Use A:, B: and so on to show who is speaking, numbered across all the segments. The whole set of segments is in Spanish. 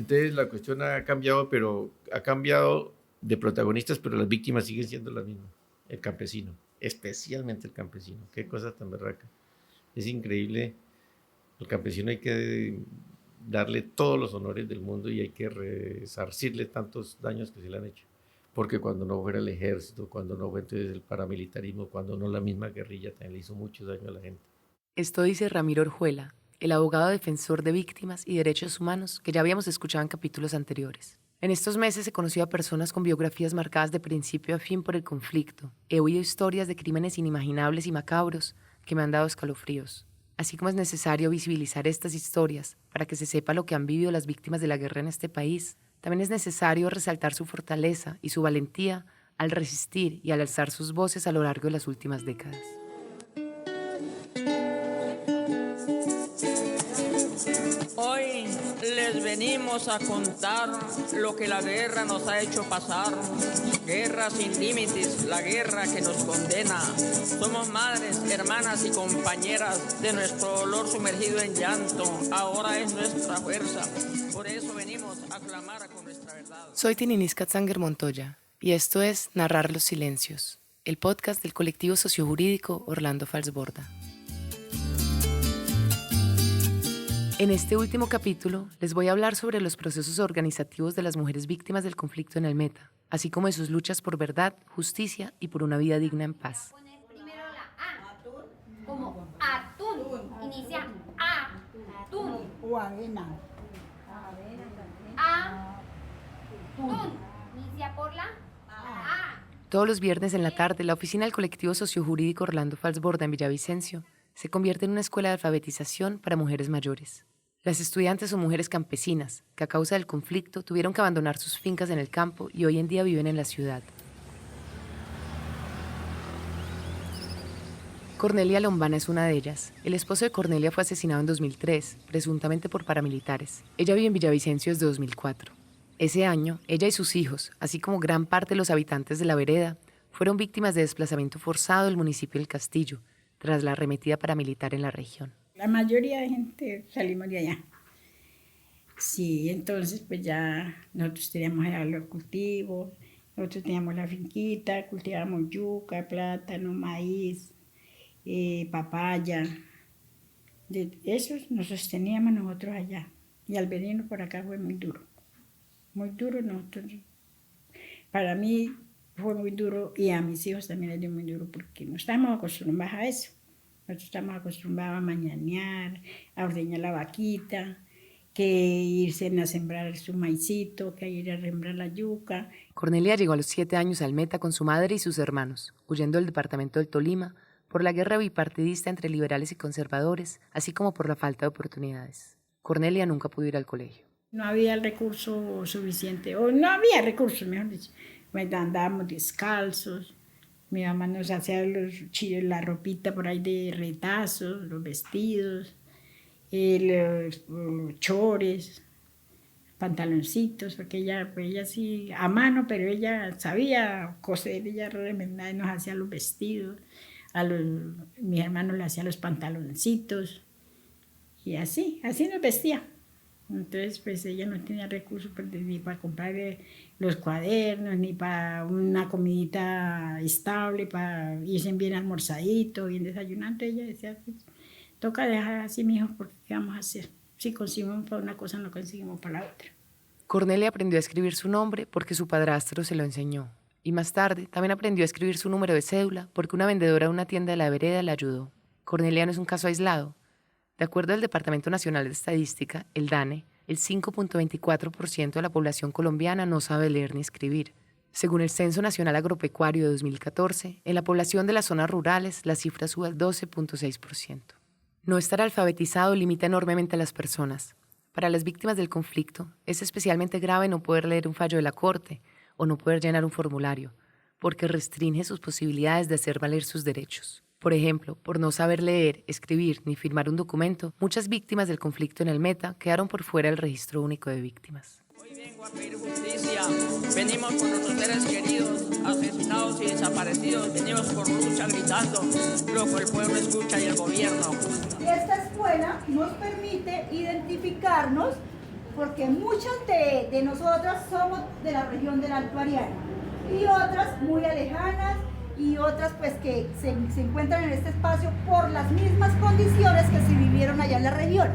A: Entonces la cuestión ha cambiado, pero ha cambiado de protagonistas, pero las víctimas siguen siendo las mismas. El campesino, especialmente el campesino. Qué cosa tan berraca. Es increíble. Al campesino hay que darle todos los honores del mundo y hay que resarcirle tantos daños que se le han hecho. Porque cuando no fuera el ejército, cuando no fue entonces el paramilitarismo, cuando no la misma guerrilla, también le hizo mucho daño a la gente.
B: Esto dice Ramiro Orjuela, el abogado defensor de víctimas y derechos humanos que ya habíamos escuchado en capítulos anteriores. En estos meses he conocido a personas con biografías marcadas de principio a fin por el conflicto. He oído historias de crímenes inimaginables y macabros que me han dado escalofríos. Así como es necesario visibilizar estas historias para que se sepa lo que han vivido las víctimas de la guerra en este país, también es necesario resaltar su fortaleza y su valentía al resistir y al alzar sus voces a lo largo de las últimas décadas.
C: Hoy les venimos a contar lo que la guerra nos ha hecho pasar. Guerra sin límites, la guerra que nos condena. Somos madres, hermanas y compañeras de nuestro dolor sumergido en llanto. Ahora es nuestra fuerza. Por eso venimos a clamar con nuestra verdad.
B: Soy Tininis Katzanger Montoya y esto es Narrar los Silencios, el podcast del colectivo sociojurídico Orlando Falsborda. En este último capítulo les voy a hablar sobre los procesos organizativos de las mujeres víctimas del conflicto en el Meta, así como de sus luchas por verdad, justicia y por una vida digna en paz.
D: Primero la A, como atún, inicia atún.
E: O avena.
D: Atún, inicia por la A.
B: Todos los viernes en la tarde, la oficina del colectivo sociojurídico Orlando Falsborda en Villavicencio se convierte en una escuela de alfabetización para mujeres mayores. Las estudiantes son mujeres campesinas que a causa del conflicto tuvieron que abandonar sus fincas en el campo y hoy en día viven en la ciudad. Cornelia Lombana es una de ellas. El esposo de Cornelia fue asesinado en 2003, presuntamente por paramilitares. Ella vive en Villavicencio desde 2004. Ese año, ella y sus hijos, así como gran parte de los habitantes de la vereda, fueron víctimas de desplazamiento forzado del municipio del Castillo, tras la arremetida paramilitar en la región.
E: La mayoría de gente salimos de allá. Sí, entonces pues ya nosotros teníamos los cultivos, nosotros teníamos la finquita, cultivábamos yuca, plátano, maíz, papaya. De esos nos sosteníamos nosotros allá. Y al venirnos por acá fue muy duro. Muy duro nosotros. Para mí fue muy duro y a mis hijos también les dio muy duro porque no estamos acostumbrados a eso. Nosotros estamos acostumbrados a mañanear, a ordeñar la vaquita, que irse a sembrar su maicito, que ir a sembrar la yuca.
B: Cornelia llegó a los 7 años al Meta con su madre y sus hermanos, huyendo del departamento del Tolima por la guerra bipartidista entre liberales y conservadores, así como por la falta de oportunidades. Cornelia nunca pudo ir al colegio.
E: No había el recurso suficiente, o no había recursos, mejor dicho. Andábamos descalzos. Mi mamá nos hacía la ropita por ahí de retazos, los vestidos, los chores, pantaloncitos, porque ella sí, a mano, pero ella sabía coser, ella remendaba y nos hacía los vestidos. Mis hermanos le hacían los pantaloncitos y así nos vestía. Entonces, pues ella no tenía recursos ni para comprar los cuadernos, ni para una comidita estable, para irse bien almorzadito, bien desayunante. Ella decía, pues, toca dejar así, mijo, porque ¿qué vamos a hacer? Si conseguimos para una cosa, no conseguimos para la otra.
B: Cornelia aprendió a escribir su nombre porque su padrastro se lo enseñó. Y más tarde también aprendió a escribir su número de cédula porque una vendedora de una tienda de la vereda la ayudó. Cornelia no es un caso aislado. De acuerdo al Departamento Nacional de Estadística, el DANE, el 5.24% de la población colombiana no sabe leer ni escribir. Según el Censo Nacional Agropecuario de 2014, en la población de las zonas rurales la cifra sube al 12.6%. No estar alfabetizado limita enormemente a las personas. Para las víctimas del conflicto, es especialmente grave no poder leer un fallo de la Corte o no poder llenar un formulario, porque restringe sus posibilidades de hacer valer sus derechos. Por ejemplo, por no saber leer, escribir ni firmar un documento, muchas víctimas del conflicto en el Meta quedaron por fuera del registro único de víctimas.
C: Hoy vengo a pedir justicia. Venimos por nuestros seres queridos, asesinados y desaparecidos. Venimos por lucha gritando lo que el pueblo escucha y el gobierno oculta.
F: Esta escuela nos permite identificarnos porque muchas de nosotras somos de la región del Alto Ariari y otras muy alejanas y otras pues que se encuentran en este espacio por las mismas condiciones que se vivieron allá en la región.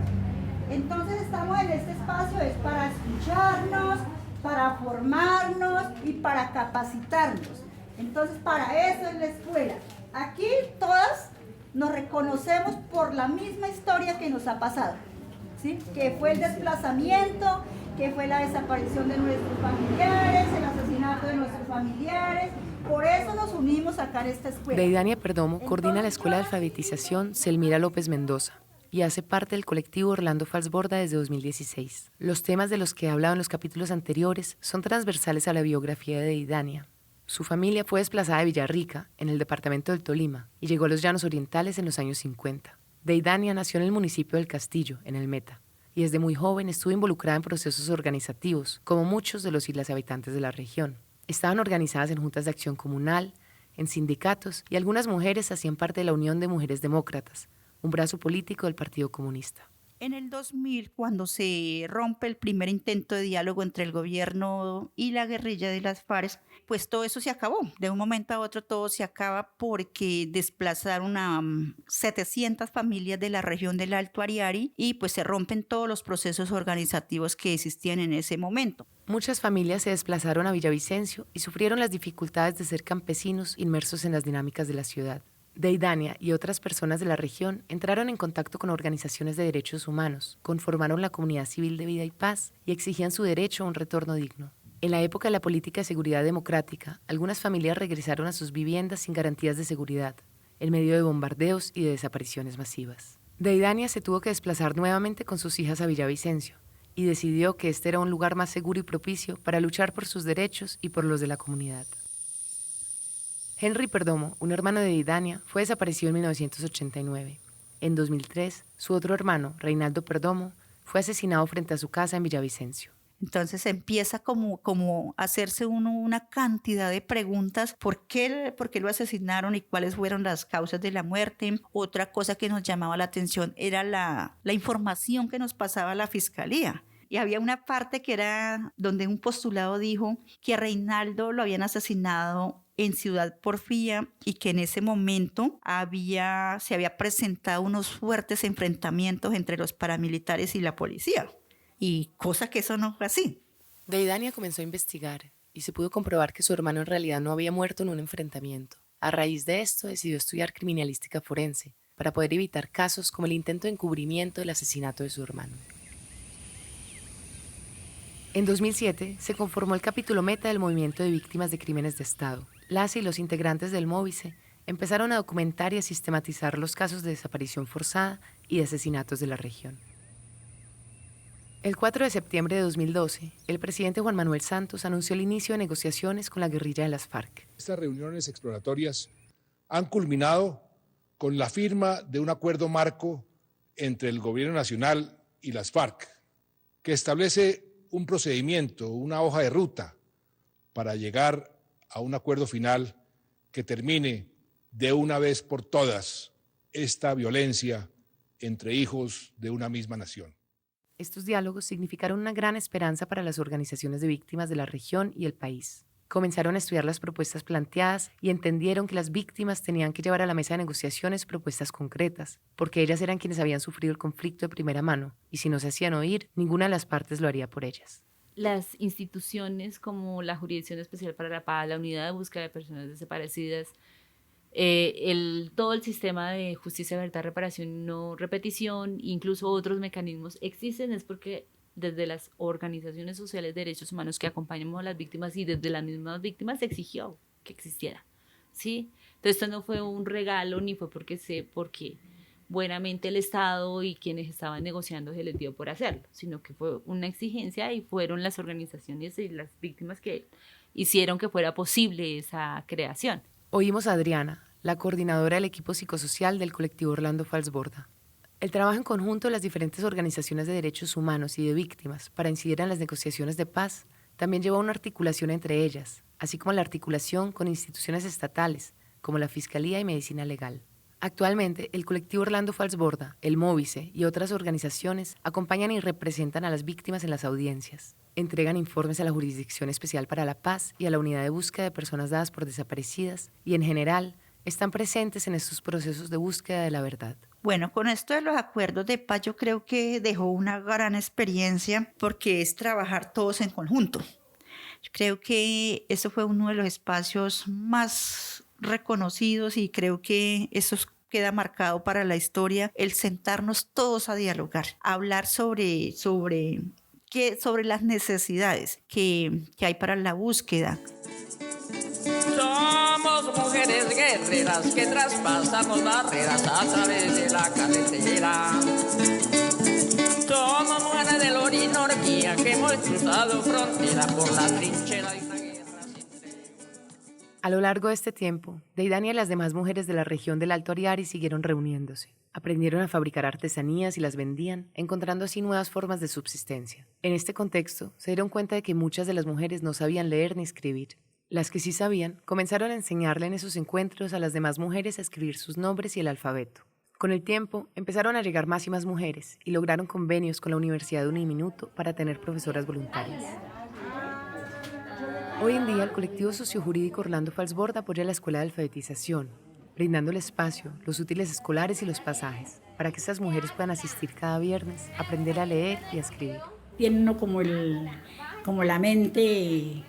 F: Entonces estamos en este espacio es para escucharnos, para formarnos y para capacitarnos. Entonces para eso es la escuela. Aquí todas nos reconocemos por la misma historia que nos ha pasado, ¿sí? Que fue el desplazamiento, que fue la desaparición de nuestros familiares, el asesinato de nuestros familiares. Por eso nos unimos acá en esta escuela.
B: Deidania Perdomo coordina la Escuela de Alfabetización Selmira López Mendoza y hace parte del colectivo Orlando Falsborda desde 2016. Los temas de los que he hablado en los capítulos anteriores son transversales a la biografía de Deidania. Su familia fue desplazada de Villarrica, en el departamento del Tolima, y llegó a los Llanos Orientales en los años 50. Deidania nació en el municipio del Castillo, en el Meta, y desde muy joven estuvo involucrada en procesos organizativos, como muchos de los y las habitantes de la región. Estaban organizadas en juntas de acción comunal, en sindicatos, y algunas mujeres hacían parte de la Unión de Mujeres Demócratas, un brazo político del Partido Comunista.
G: En el 2000, cuando se rompe el primer intento de diálogo entre el gobierno y la guerrilla de las FARC, pues todo eso se acabó. De un momento a otro todo se acaba porque desplazaron a 700 familias de la región del Alto Ariari y pues se rompen todos los procesos organizativos que existían en ese momento.
B: Muchas familias se desplazaron a Villavicencio y sufrieron las dificultades de ser campesinos inmersos en las dinámicas de la ciudad. Deidania y otras personas de la región entraron en contacto con organizaciones de derechos humanos, conformaron la Comunidad Civil de Vida y Paz y exigían su derecho a un retorno digno. En la época de la política de seguridad democrática, algunas familias regresaron a sus viviendas sin garantías de seguridad, en medio de bombardeos y de desapariciones masivas. Deidania se tuvo que desplazar nuevamente con sus hijas a Villavicencio y decidió que este era un lugar más seguro y propicio para luchar por sus derechos y por los de la comunidad. Henry Perdomo, un hermano de Deidania, fue desaparecido en 1989. En 2003, su otro hermano, Reinaldo Perdomo, fue asesinado frente a su casa en Villavicencio.
G: Entonces empieza como a hacerse uno una cantidad de preguntas. ¿Por qué lo asesinaron y cuáles fueron las causas de la muerte? Otra cosa que nos llamaba la atención era la información que nos pasaba la fiscalía. Y había una parte que era donde un postulado dijo que a Reinaldo lo habían asesinado en Ciudad Porfía y que en ese momento se había presentado unos fuertes enfrentamientos entre los paramilitares y la policía. Y cosa que eso no fue así.
B: Deidania comenzó a investigar y se pudo comprobar que su hermano en realidad no había muerto en un enfrentamiento. A raíz de esto decidió estudiar criminalística forense para poder evitar casos como el intento de encubrimiento del asesinato de su hermano. En 2007 se conformó el capítulo Meta del Movimiento de Víctimas de Crímenes de Estado. Las y los integrantes del Móvice empezaron a documentar y a sistematizar los casos de desaparición forzada y de asesinatos de la región. El 4 de septiembre de 2012, el presidente Juan Manuel Santos anunció el inicio de negociaciones con la guerrilla de las FARC.
H: Estas reuniones exploratorias han culminado con la firma de un acuerdo marco entre el Gobierno Nacional y las FARC, que establece un procedimiento, una hoja de ruta para llegar a un acuerdo final que termine de una vez por todas esta violencia entre hijos de una misma nación.
B: Estos diálogos significaron una gran esperanza para las organizaciones de víctimas de la región y el país. Comenzaron a estudiar las propuestas planteadas y entendieron que las víctimas tenían que llevar a la mesa de negociaciones propuestas concretas, porque ellas eran quienes habían sufrido el conflicto de primera mano, y si no se hacían oír, ninguna de las partes lo haría por ellas.
I: Las instituciones como la Jurisdicción Especial para la Paz, la Unidad de Búsqueda de Personas Desaparecidas, todo el sistema de justicia, verdad, reparación y no repetición, incluso otros mecanismos existen, es porque desde las organizaciones sociales de derechos humanos que acompañamos a las víctimas y desde las mismas víctimas se exigió que existiera, ¿sí? Entonces esto no fue un regalo ni fue porque buenamente el Estado y quienes estaban negociando se les dio por hacerlo, sino que fue una exigencia y fueron las organizaciones y las víctimas que hicieron que fuera posible esa creación.
B: Oímos a Adriana, la coordinadora del equipo psicosocial del colectivo Orlando Falsborda. El trabajo en conjunto de las diferentes organizaciones de derechos humanos y de víctimas para incidir en las negociaciones de paz también llevó a una articulación entre ellas, así como la articulación con instituciones estatales, como la Fiscalía y Medicina Legal. Actualmente, el colectivo Orlando Falsborda, el Móvice y otras organizaciones acompañan y representan a las víctimas en las audiencias. Entregan informes a la Jurisdicción Especial para la Paz y a la Unidad de Búsqueda de Personas Dadas por Desaparecidas y, en general, están presentes en estos procesos de búsqueda de la verdad.
G: Bueno, con esto de los acuerdos de paz yo creo que dejó una gran experiencia porque es trabajar todos en conjunto. Yo creo que eso fue uno de los espacios más reconocidos y creo que eso queda marcado para la historia, el sentarnos todos a dialogar, a hablar sobre las necesidades que hay para la búsqueda.
C: Somos mujeres guerreras que traspasamos barreras a través de la carretera. Somos mujeres de la Orinoquía que hemos cruzado frontera por la trinchera de una guerra sin tregua.
B: A lo largo de este tiempo, Deidania y las demás mujeres de la región del Alto Ariari siguieron reuniéndose. Aprendieron a fabricar artesanías y las vendían, encontrando así nuevas formas de subsistencia. En este contexto, se dieron cuenta de que muchas de las mujeres no sabían leer ni escribir. Las que sí sabían, comenzaron a enseñarle en esos encuentros a las demás mujeres a escribir sus nombres y el alfabeto. Con el tiempo, empezaron a llegar más y más mujeres y lograron convenios con la Universidad de Uniminuto para tener profesoras voluntarias. Hoy en día, el colectivo sociojurídico Orlando Falsborda apoya la escuela de alfabetización, brindando el espacio, los útiles escolares y los pasajes, para que estas mujeres puedan asistir cada viernes, aprender a leer y a escribir.
E: Tiene uno como la mente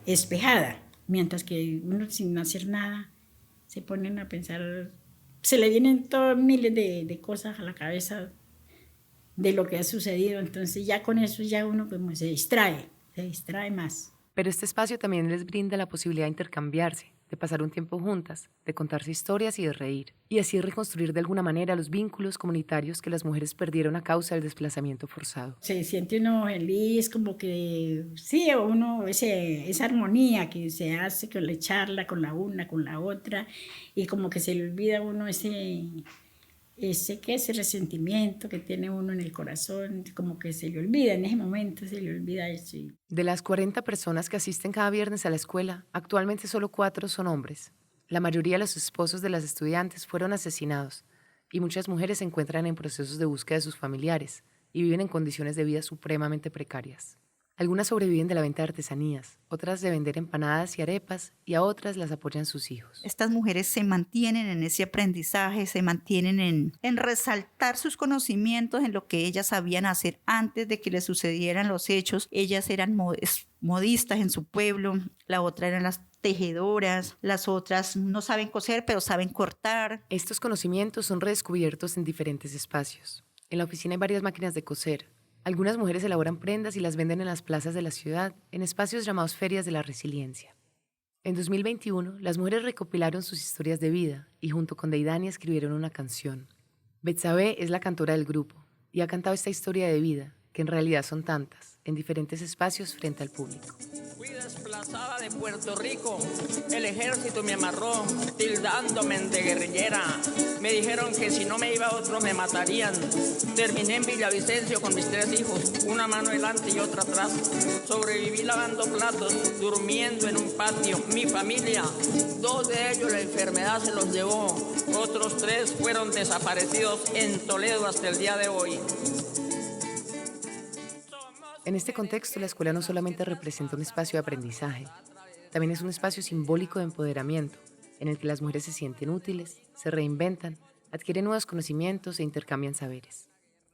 E: espejada, mientras que uno sin hacer nada se ponen a pensar, se le vienen miles de cosas a la cabeza de lo que ha sucedido, entonces ya con eso ya uno como se distrae más.
B: Pero este espacio también les brinda la posibilidad de intercambiarse, de pasar un tiempo juntas, de contarse historias y de reír, y así reconstruir de alguna manera los vínculos comunitarios que las mujeres perdieron a causa del desplazamiento forzado.
E: Se siente uno feliz, como que sí, uno esa armonía que se hace con la charla, con la una, con la otra, y como que se le olvida uno ese resentimiento que tiene uno en el corazón, como que se le olvida, en ese momento se le olvida eso.
B: De las 40 personas que asisten cada viernes a la escuela, actualmente solo 4 son hombres. La mayoría de los esposos de las estudiantes fueron asesinados y muchas mujeres se encuentran en procesos de búsqueda de sus familiares y viven en condiciones de vida supremamente precarias. Algunas sobreviven de la venta de artesanías, otras de vender empanadas y arepas, y a otras las apoyan sus hijos.
G: Estas mujeres se mantienen en ese aprendizaje, se mantienen en resaltar sus conocimientos en lo que ellas sabían hacer antes de que les sucedieran los hechos. Ellas eran modistas en su pueblo, la otra eran las tejedoras, las otras no saben coser, pero saben cortar.
B: Estos conocimientos son redescubiertos en diferentes espacios. En la oficina hay varias máquinas de coser. Algunas mujeres elaboran prendas y las venden en las plazas de la ciudad, en espacios llamados Ferias de la Resiliencia. En 2021, las mujeres recopilaron sus historias de vida y junto con Deidania escribieron una canción. Betsabe es la cantora del grupo y ha cantado esta historia de vida, que en realidad son tantas, en diferentes espacios frente al público.
C: Fui desplazada de Puerto Rico, el ejército me amarró, tildándome de guerrillera. Me dijeron que si no me iba otros me matarían. Terminé en Villavicencio con mis 3 hijos, una mano delante y otra atrás. Sobreviví lavando platos, durmiendo en un patio. Mi familia, 2 de ellos la enfermedad se los llevó. Otros 3 fueron desaparecidos en Toledo hasta el día de hoy.
B: En este contexto, la escuela no solamente representa un espacio de aprendizaje, también es un espacio simbólico de empoderamiento, en el que las mujeres se sienten útiles, se reinventan, adquieren nuevos conocimientos e intercambian saberes.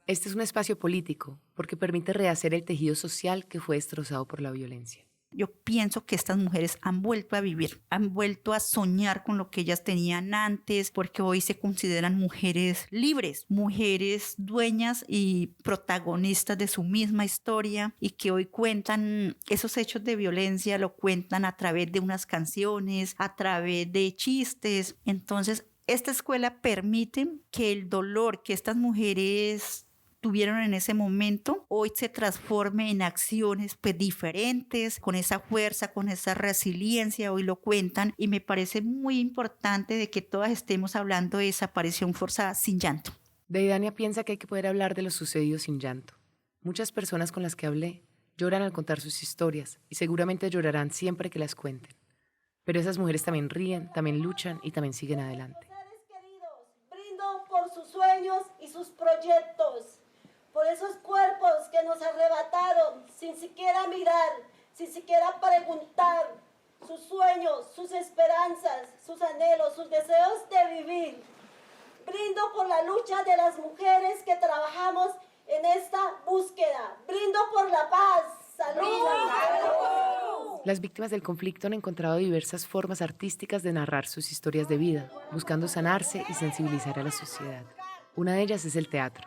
B: Este es un espacio político, porque permite rehacer el tejido social que fue destrozado por la violencia.
G: Yo pienso que estas mujeres han vuelto a vivir, han vuelto a soñar con lo que ellas tenían antes, porque hoy se consideran mujeres libres, mujeres dueñas y protagonistas de su misma historia y que hoy cuentan esos hechos de violencia, lo cuentan a través de unas canciones, a través de chistes. Entonces, esta escuela permite que el dolor que estas mujeres tuvieron en ese momento, hoy se transforme en acciones pues diferentes, con esa fuerza, con esa resiliencia, hoy lo cuentan y me parece muy importante de que todas estemos hablando de desaparición forzada sin llanto.
B: Deidania piensa que hay que poder hablar de lo sucedido sin llanto. Muchas personas con las que hablé lloran al contar sus historias y seguramente llorarán siempre que las cuenten. Pero esas mujeres también ríen, también luchan y también siguen adelante.
J: sueños y sus proyectos, por esos cuerpos que nos arrebataron sin siquiera mirar, sin siquiera preguntar sus sueños, sus esperanzas, sus anhelos, sus deseos de vivir. Brindo por la lucha de las mujeres que trabajamos en esta búsqueda. Brindo por la paz. ¡Salud!
B: Las víctimas del conflicto han encontrado diversas formas artísticas de narrar sus historias de vida, buscando sanarse y sensibilizar a la sociedad. Una de ellas es el teatro.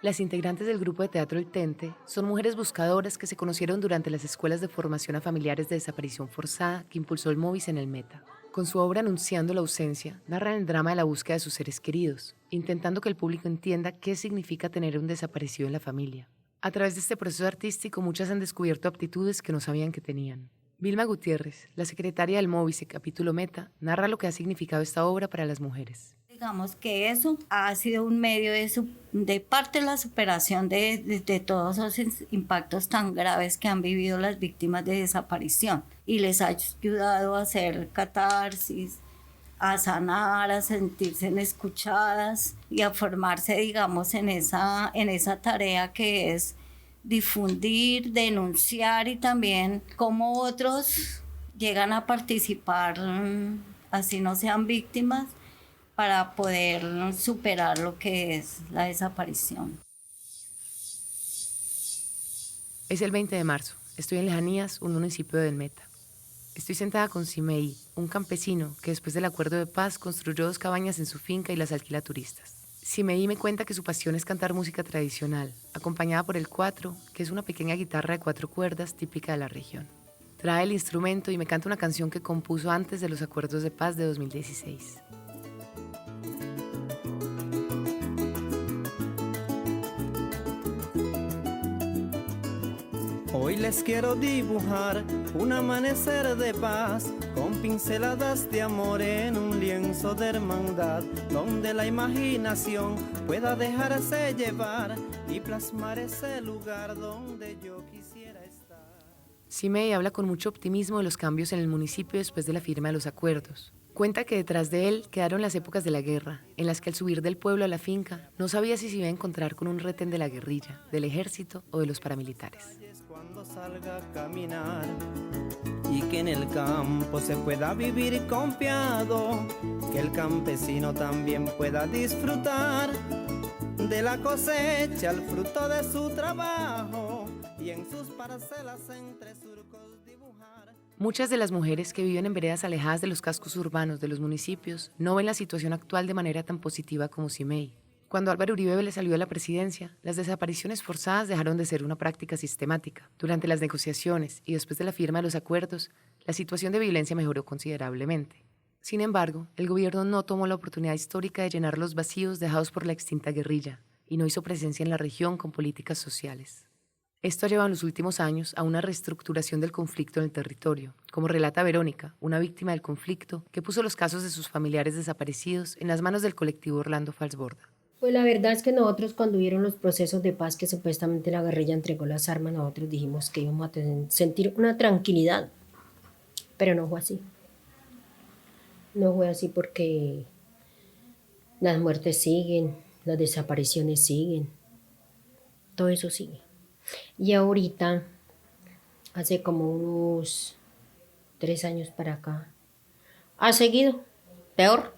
B: Las integrantes del grupo de teatro El Tente son mujeres buscadoras que se conocieron durante las escuelas de formación a familiares de desaparición forzada que impulsó el Movis en el Meta. Con su obra Anunciando la ausencia, narran el drama de la búsqueda de sus seres queridos, intentando que el público entienda qué significa tener un desaparecido en la familia. A través de este proceso artístico, muchas han descubierto aptitudes que no sabían que tenían. Vilma Gutiérrez, la secretaria del Movis capítulo Meta, narra lo que ha significado esta obra para las mujeres.
K: Digamos que eso ha sido un medio de parte de la superación de todos esos impactos tan graves que han vivido las víctimas de desaparición y les ha ayudado a hacer catarsis, a sanar, a sentirse escuchadas y a formarse, digamos, en esa tarea que es difundir, denunciar y también cómo otros llegan a participar, así no sean víctimas, para poder superar lo que es la desaparición.
B: Es el 20 de marzo. Estoy en Lejanías, un municipio del Meta. Estoy sentada con Simei, un campesino que después del acuerdo de paz construyó 2 cabañas en su finca y las alquila a turistas. Simei me cuenta que su pasión es cantar música tradicional, acompañada por el cuatro, que es una pequeña guitarra de 4 cuerdas típica de la región. Trae el instrumento y me canta una canción que compuso antes de los acuerdos de paz de 2016.
L: Hoy les quiero dibujar un amanecer de paz con pinceladas de amor en un lienzo de hermandad, donde la imaginación pueda dejarse llevar y plasmar ese lugar donde yo quisiera estar.
B: Simei habla con mucho optimismo de los cambios en el municipio después de la firma de los acuerdos. Cuenta que detrás de él quedaron las épocas de la guerra, en las que al subir del pueblo a la finca no sabía si se iba a encontrar con un retén de la guerrilla, del ejército o de los paramilitares.
L: Cuando salga a caminar y que en el campo se pueda vivir confiado, que el campesino también pueda disfrutar de la cosecha, el fruto de su trabajo y en sus parcelas entre surcos dibujar.
B: Muchas de las mujeres que viven en veredas alejadas de los cascos urbanos de los municipios no ven la situación actual de manera tan positiva como Simei. Cuando Álvaro Uribe le salió a la presidencia, las desapariciones forzadas dejaron de ser una práctica sistemática. Durante las negociaciones y después de la firma de los acuerdos, la situación de violencia mejoró considerablemente. Sin embargo, el gobierno no tomó la oportunidad histórica de llenar los vacíos dejados por la extinta guerrilla y no hizo presencia en la región con políticas sociales. Esto ha llevado en los últimos años a una reestructuración del conflicto en el territorio, como relata Verónica, una víctima del conflicto que puso los casos de sus familiares desaparecidos en las manos del colectivo Orlando Falsborda.
M: Pues la verdad es que nosotros cuando hubieron los procesos de paz que supuestamente la guerrilla entregó las armas, nosotros dijimos que íbamos a sentir una tranquilidad, pero no fue así. No fue así porque las muertes siguen, las desapariciones siguen, todo eso sigue. Y ahorita, hace como unos 3 años para acá, ha seguido peor.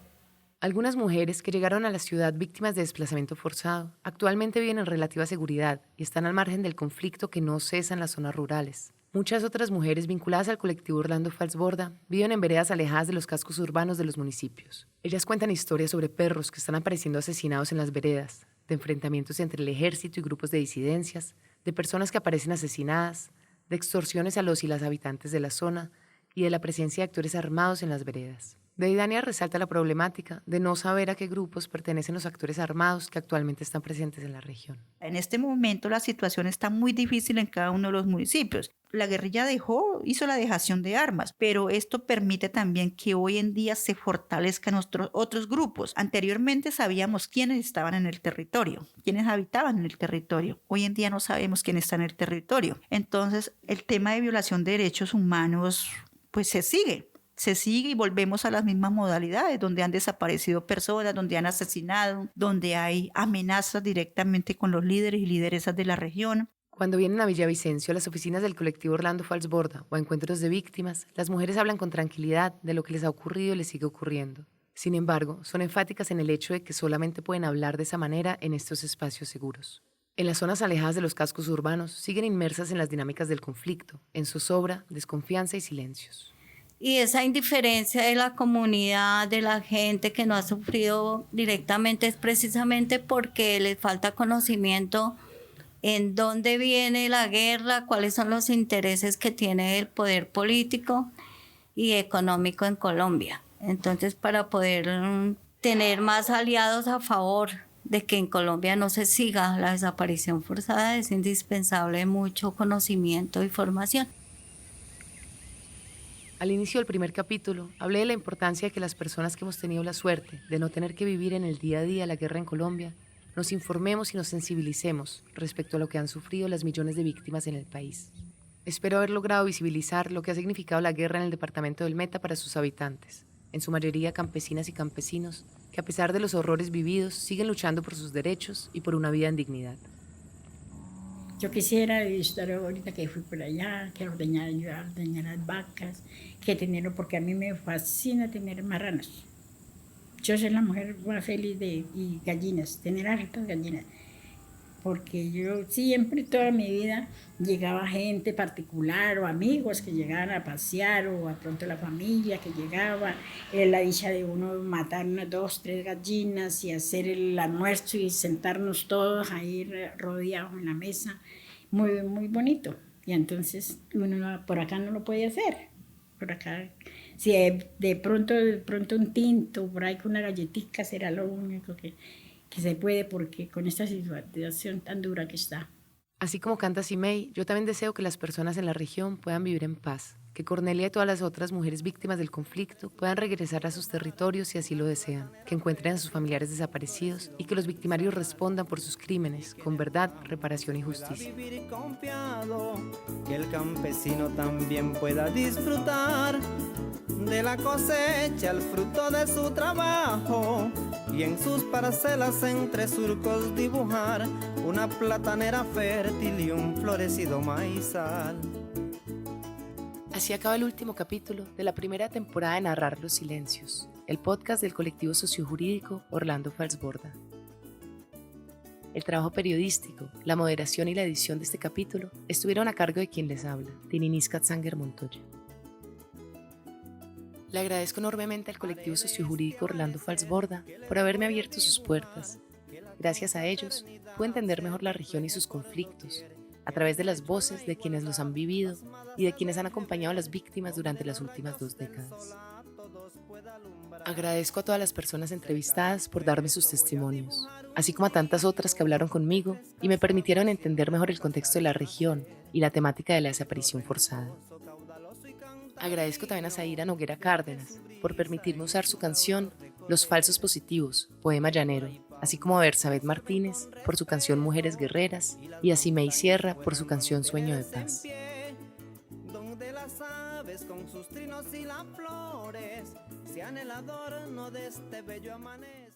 B: Algunas mujeres que llegaron a la ciudad víctimas de desplazamiento forzado actualmente viven en relativa seguridad y están al margen del conflicto que no cesa en las zonas rurales. Muchas otras mujeres vinculadas al colectivo Orlando Falsborda viven en veredas alejadas de los cascos urbanos de los municipios. Ellas cuentan historias sobre perros que están apareciendo asesinados en las veredas, de enfrentamientos entre el ejército y grupos de disidencias, de personas que aparecen asesinadas, de extorsiones a los y las habitantes de la zona y de la presencia de actores armados en las veredas. Deidania resalta la problemática de no saber a qué grupos pertenecen los actores armados que actualmente están presentes en la región.
G: En este momento la situación está muy difícil en cada uno de los municipios. La guerrilla hizo la dejación de armas, pero esto permite también que hoy en día se fortalezcan otros grupos. Anteriormente sabíamos quiénes estaban en el territorio, quiénes habitaban en el territorio. Hoy en día no sabemos quién está en el territorio. Entonces, el tema de violación de derechos humanos pues se sigue se sigue y volvemos a las mismas modalidades, donde han desaparecido personas, donde han asesinado, donde hay amenazas directamente con los líderes y lideresas de la región.
B: Cuando vienen a Villavicencio, a las oficinas del colectivo Orlando Falsborda o a encuentros de víctimas, las mujeres hablan con tranquilidad de lo que les ha ocurrido y les sigue ocurriendo. Sin embargo, son enfáticas en el hecho de que solamente pueden hablar de esa manera en estos espacios seguros. En las zonas alejadas de los cascos urbanos, siguen inmersas en las dinámicas del conflicto, en zozobra, desconfianza y silencios.
K: Y esa indiferencia de la comunidad, de la gente que no ha sufrido directamente, es precisamente porque les falta conocimiento en dónde viene la guerra, cuáles son los intereses que tiene el poder político y económico en Colombia. Entonces, para poder tener más aliados a favor de que en Colombia no se siga la desaparición forzada, es indispensable mucho conocimiento y formación.
B: Al inicio del primer capítulo, hablé de la importancia de que las personas que hemos tenido la suerte de no tener que vivir en el día a día la guerra en Colombia, nos informemos y nos sensibilicemos respecto a lo que han sufrido las millones de víctimas en el país. Espero haber logrado visibilizar lo que ha significado la guerra en el departamento del Meta para sus habitantes, en su mayoría campesinas y campesinos, que a pesar de los horrores vividos, siguen luchando por sus derechos y por una vida en dignidad.
E: Yo quisiera estar ahorita que fui por allá, que ayudar a ordeñar las vacas, que tenerlo, porque a mí me fascina tener marranos. Yo soy la mujer más feliz y gallinas, tener hartas gallinas. Porque yo siempre, toda mi vida, llegaba gente particular o amigos que llegaban a pasear o a pronto la familia que llegaba. Era la dicha de uno matar unas 2, 3 gallinas y hacer el almuerzo y sentarnos todos ahí rodeados en la mesa. Muy, muy bonito. Y entonces uno por acá no lo puede hacer. Por acá, si de pronto un tinto, por ahí con una galletita será lo único que se puede, porque con esta situación tan dura que está.
B: Así como canta Simei, yo también deseo que las personas en la región puedan vivir en paz, que Cornelia y todas las otras mujeres víctimas del conflicto puedan regresar a sus territorios si así lo desean, que encuentren a sus familiares desaparecidos y que los victimarios respondan por sus crímenes con verdad, reparación y justicia.
L: Vivir confiado, que el campesino también pueda disfrutar de la cosecha, el fruto de su trabajo, y en sus parcelas entre surcos dibujar una platanera fértil y un florecido maizal.
B: Así acaba el último capítulo de la primera temporada de Narrar los Silencios, el podcast del colectivo sociojurídico Orlando Falsborda. El trabajo periodístico, la moderación y la edición de este capítulo estuvieron a cargo de quien les habla, Tininis Katzanger Montoya. Le agradezco enormemente al colectivo sociojurídico Orlando Falsborda por haberme abierto sus puertas. Gracias a ellos, pude entender mejor la región y sus conflictos, a través de las voces de quienes los han vivido y de quienes han acompañado a las víctimas durante las últimas 2 décadas. Agradezco a todas las personas entrevistadas por darme sus testimonios, así como a tantas otras que hablaron conmigo y me permitieron entender mejor el contexto de la región y la temática de la desaparición forzada. Agradezco también a Zaira Noguera Cárdenas por permitirme usar su canción Los Falsos Positivos, poema llanero, así como a Bersabet Martínez por su canción Mujeres Guerreras y a Simei Sierra por su canción Sueño de Paz.
L: Donde las aves con sus trinos y las flores sean el adorno de este bello amanecer.